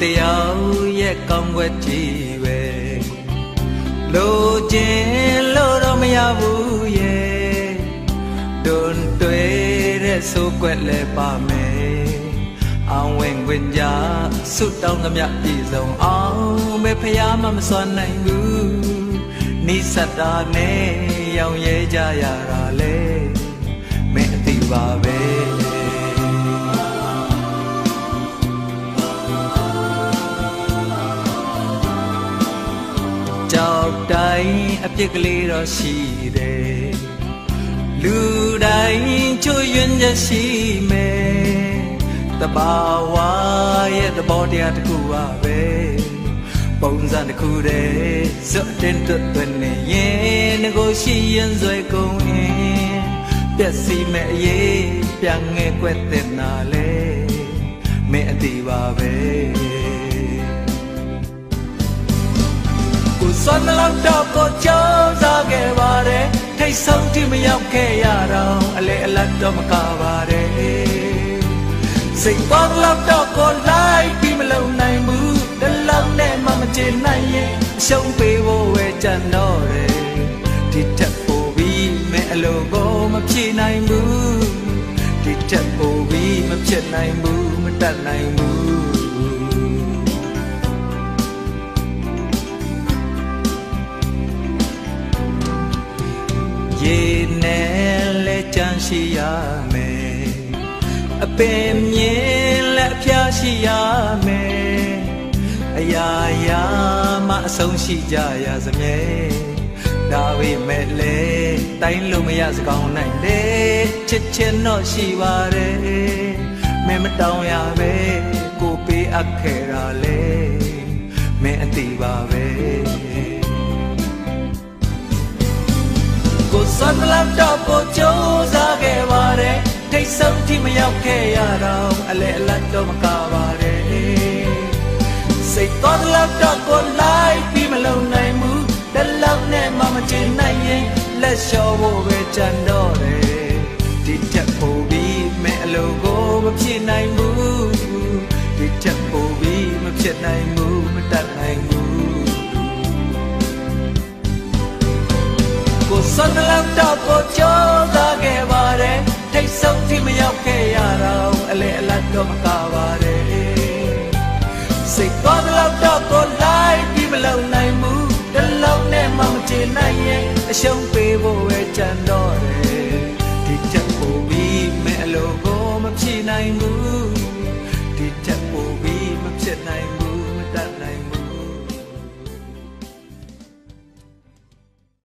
တရားရဲ့ကောင်းွက်ကြီးပဲလိုချင်လို့တော့မရဘူးရဲ့ဒွန်တွေ့တဲ့ဆိုးကွက်လဲပါမယ်အောင်ဝင်ခွင့်ကြဆုတောင်းသမျှပြည့်စုံအောင်ပဲဖယားမစွမ်းနိုင်ဘူးနိစ္စတာနဲ့ရောင်ရဲကြရတာလေမင်းအသိပါပဲကြောက်တိုင်းအပြစ်ကလေးတော့ရှိတယ်လူတိုင်းချွတ်ယွင်းချက်ရှိမယ်တဘာဝရဲ့သဘောတရားတစ်ခုပါပဲပုံစံတစ်ခုတည်းစွတ်တင်တွတ်နေရင်ငကိုရှိရင်ဆွဲကုန်ရင်ပြက်စီမဲ့အရေးပြန်ငဲကွက်တဲ့နာလေမင်းအတီးပါပဲစွမ်းလောက်တော့ကိုကြောက်စားခဲ့ပါတယ်ထိတ်ဆုံးတိမရောက်ခဲ့ရတော့အလေအလတ်တော့မကပါတယ်စိတ်ပေါက်လောက်တော့ကိုလိုက်ပြီးမလုံနိုင်ဘူးတလောက်နဲ့မှမချင်နိုင်ရင်အရှုံးပေးဖို့ဝဲကြံတော့တယ်ဒီထက်ပိုပြီးမဲ့အလိုကိုမဖြေနိုင်ဘူးဒီထက်ပိုပြီးမဖြစ်နိုင်ဘူးမတတ်နိုင်ဘူးရေနဲ့လဲကြမ်းရှိရမယ်အပင်မြင်လဲအပြားရှိရမယ်အရာရာမှအဆုံးရှိကြရစမြဲဒါပေမဲ့လေတိုင်းလို့မရစကောင်းနိုင်လေချစ်ချင်တော့ရှိပါတယ်မင်းမတောင်းရပဲကိုပေးအပ်ခဲ့တာလေမင်းအသိပါပဲကိုစွမ်းလောက်တော့ကိုကြိုးစားခဲ့ပါတယ်ထိတ်ဆုံးတိမရောက်ခဲ့ရတော့အလေအလတ်တော့မကပါတယ်စိတ်တော်လောက်တော့ကိုလိုက်ပြီးမလုံနိုင်ဘူးတလောက်နဲ့မှမချင်နိုင်ရင်လက်လျှော့ဖို့ပဲကြံတော့တယ်ဒီထက်ပိုပြီးမဲ့အလိုကိုမဖြစ်နိုင်ဘူးဒီထက်ပိုပြီးမဖြစ်နိုင်ဘူးမတတ်နိုင်ဘူးကိုစွမ်းလောက်တော့ကိုကြောက်သားခဲ့ပါတယ်ထိတ်ဆုံးတိမရောက်ခဲ့ရတော့အလေအလတ်တော့မကပါတယ်စိတ်တော်လောက်တော့ကိုလိုက်ပြီးမလုံနိုင်ဘူးတလုံးနဲ့မှမချင်နိုင်ရင်အရှုံးပေးဖို့ပဲကြံတော့တယ်ဒီချက်ပိုပြီးမဲ့အလိုကိုမဖြေနိုင်ဘူး